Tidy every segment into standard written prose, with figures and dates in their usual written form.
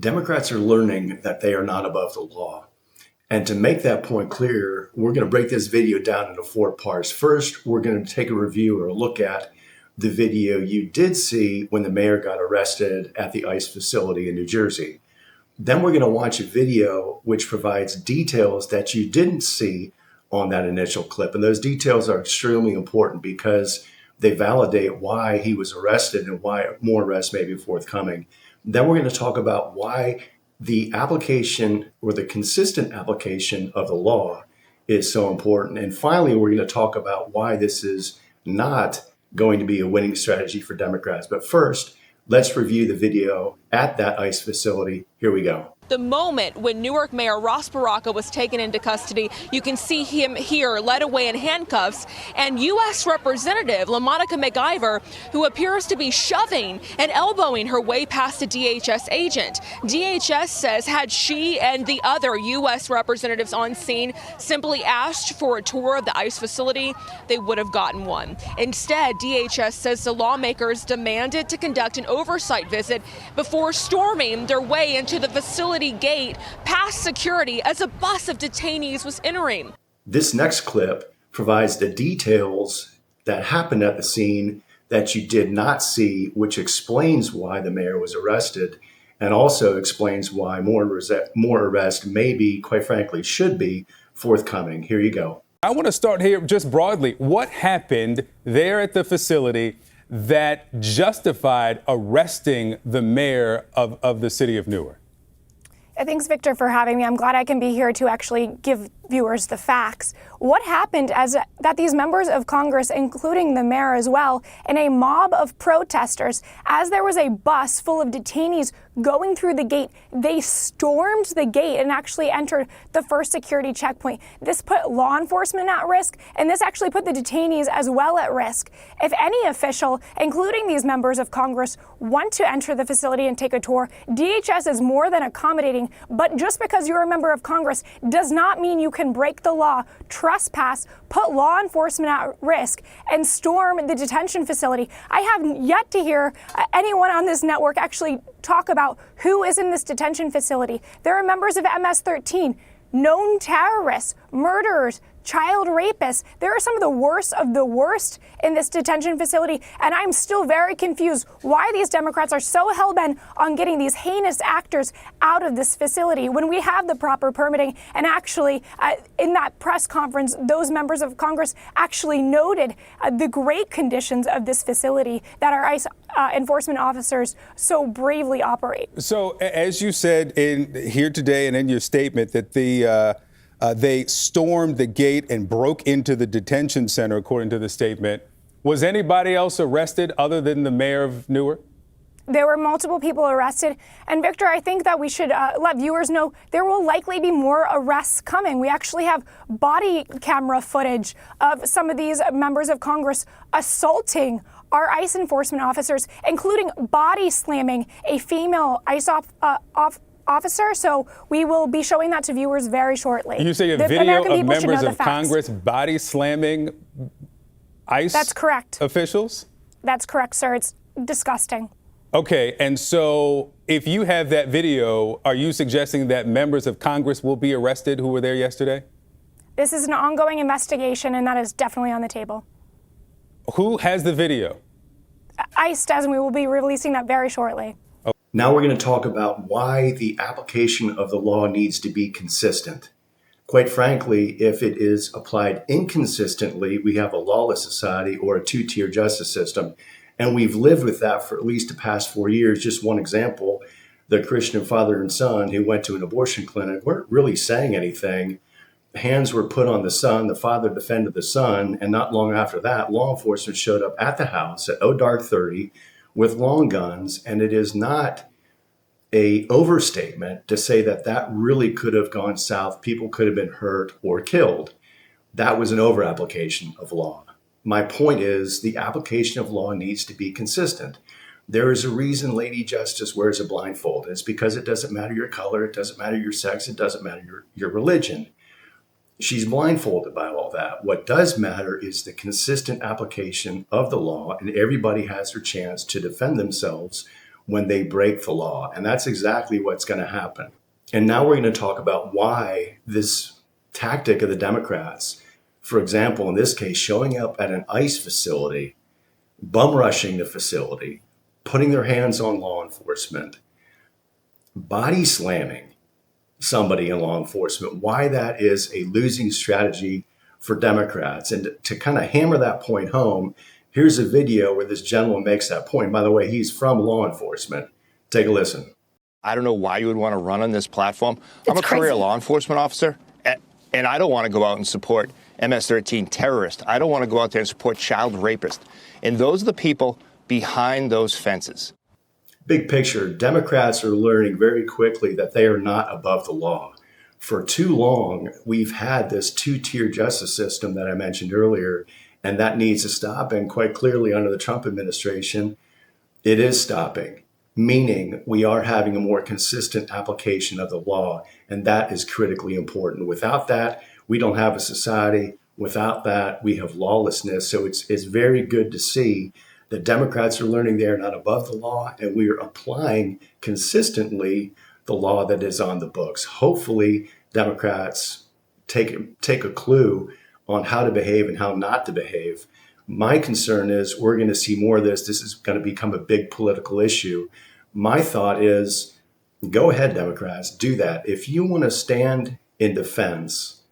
Democrats are learning that they are not above the law. And to make that point clear, we're going to break this video down into 4 parts. First, we're going to take a review or a look at the video you did see when the mayor got arrested at the ICE facility in New Jersey. Then we're going to watch a video which provides details that you didn't see on that initial clip. And those details are extremely important because they validate why he was arrested and why more arrests may be forthcoming. Then we're going to talk about why the application or the consistent application of the law is so important. And finally, we're going to talk about why this is not going to be a winning strategy for Democrats. But first, let's review the video at that ICE facility. Here we go. The moment when Newark Mayor Ras Baraka was taken into custody, you can see him here led away in handcuffs, and U.S. Representative LaMonica McIver, who appears to be shoving and elbowing her way past a DHS agent. DHS says had she and the other U.S. representatives on scene simply asked for a tour of the ICE facility, they would have gotten one. Instead, DHS says the lawmakers demanded to conduct an oversight visit before storming their way into the facility gate past security as a bus of detainees was entering. This next clip provides the details that happened at the scene that you did not see, which explains why the mayor was arrested and also explains why more arrest may be, quite frankly, should be forthcoming. Here you go. I want to start here just broadly. What happened there at the facility that justified arresting the mayor of the city of Newark? Thanks, Victor, for having me. I'm glad I can be here to actually give viewers the facts. What happened is that these members of Congress, including the mayor as well, and a mob of protesters, as there was a bus full of detainees going through the gate, they stormed the gate and actually entered the first security checkpoint. This put law enforcement at risk, and this actually put the detainees as well at risk. If any official, including these members of Congress, want to enter the facility and take a tour, DHS is more than accommodating. But just because you're a member of Congress does not mean you can break the law, trespass, put law enforcement at risk, and storm the detention facility. I have yet to hear anyone on this network actually talk about who is in this detention facility. There are members of MS-13, known terrorists, murderers, child rapists. There are some of the worst in this detention facility, and I'm still very confused why these Democrats are so hell-bent on getting these heinous actors out of this facility when we have the proper permitting. And actually, in that press conference, those members of Congress actually noted the great conditions of this facility that our ICE enforcement officers so bravely operate. So, as you said here today and in your statement, that they stormed the gate and broke into the detention center, according to the statement. Was anybody else arrested other than the mayor of Newark? There were multiple people arrested. And Victor, I think that we should let viewers know there will likely be more arrests coming. We actually have body camera footage of some of these members of Congress assaulting our ICE enforcement officers, including body slamming a female ICE officer. So we will be showing that to viewers very shortly. You say a video of members of Congress body slamming ICE That's correct. officials? That's correct, sir. It's disgusting. Okay, and so if you have that video, are you suggesting that members of Congress will be arrested who were there yesterday? This is an ongoing investigation, and that is definitely on the table. Who has the video? ICE does, and we will be releasing that very shortly. Now we're going to talk about why the application of the law needs to be consistent. Quite frankly, if it is applied inconsistently, we have a lawless society or a two-tier justice system. And we've lived with that for at least the past 4 years. Just one example, the Christian father and son who went to an abortion clinic weren't really saying anything. Hands were put on the son, the father defended the son, and not long after that, law enforcement showed up at the house at dark 30 with long guns, and it is not a overstatement to say that that really could have gone south. People could have been hurt or killed. That was an over-application of law. My point is the application of law needs to be consistent. There is a reason Lady Justice wears a blindfold. It's because it doesn't matter your color, it doesn't matter your sex, it doesn't matter your religion. She's blindfolded by all that. What does matter is the consistent application of the law, and everybody has their chance to defend themselves when they break the law. And that's exactly what's going to happen. And now we're going to talk about why this tactic of the Democrats, for example, in this case, showing up at an ICE facility, bum rushing the facility, putting their hands on law enforcement, body slamming somebody in law enforcement, why that is a losing strategy for Democrats. And to kind of hammer that point home, here's a video where this gentleman makes that point. By the way, he's from law enforcement. Take a listen. I don't know why you would want to run on this platform. I'm a career law enforcement officer, and I don't want to go out and support MS-13 terrorists. I don't want to go out there and support child rapists. And those are the people behind those fences. Big picture, Democrats are learning very quickly that they are not above the law. For too long, we've had this two-tier justice system that I mentioned earlier, and that needs to stop. And quite clearly, under the Trump administration, it is stopping, meaning we are having a more consistent application of the law, and that is critically important. Without that, we don't have a society. Without that, we have lawlessness. So it's very good to see that Democrats are learning they are not above the law, and we are applying consistently the law that is on the books. Hopefully, Democrats take a clue on how to behave and how not to behave. My concern is we're going to see more of this. This is going to become a big political issue. My thought is, go ahead, Democrats, do that. If you want to stand in defense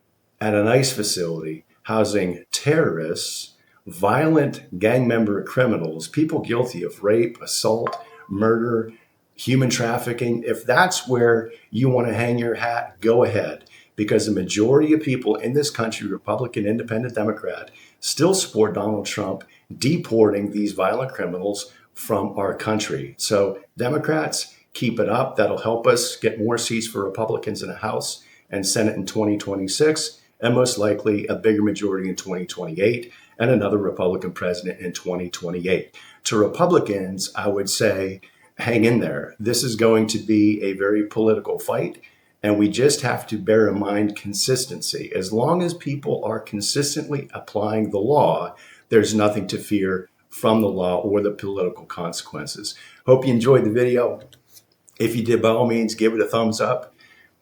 at an ICE facility housing terrorists, violent gang member criminals, people guilty of rape, assault, murder, human trafficking, if that's where you want to hang your hat, go ahead. Because the majority of people in this country, Republican, Independent, Democrat, still support Donald Trump deporting these violent criminals from our country. So Democrats, keep it up. That'll help us get more seats for Republicans in the House and Senate in 2026, and most likely a bigger majority in 2028, and another Republican president in 2028. To Republicans, I would say, hang in there. This is going to be a very political fight, and we just have to bear in mind consistency. As long as people are consistently applying the law, there's nothing to fear from the law or the political consequences. Hope you enjoyed the video. If you did, by all means, give it a thumbs up.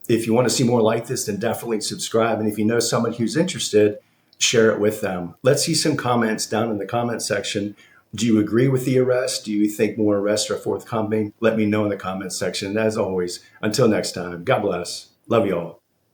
If you want to see more like this, then definitely subscribe. And if you know someone who's interested, share it with them. Let's see some comments down in the comment section. Do you agree with the arrest? Do you think more arrests are forthcoming? Let me know in the comment section. And as always, until next time, God bless. Love you all.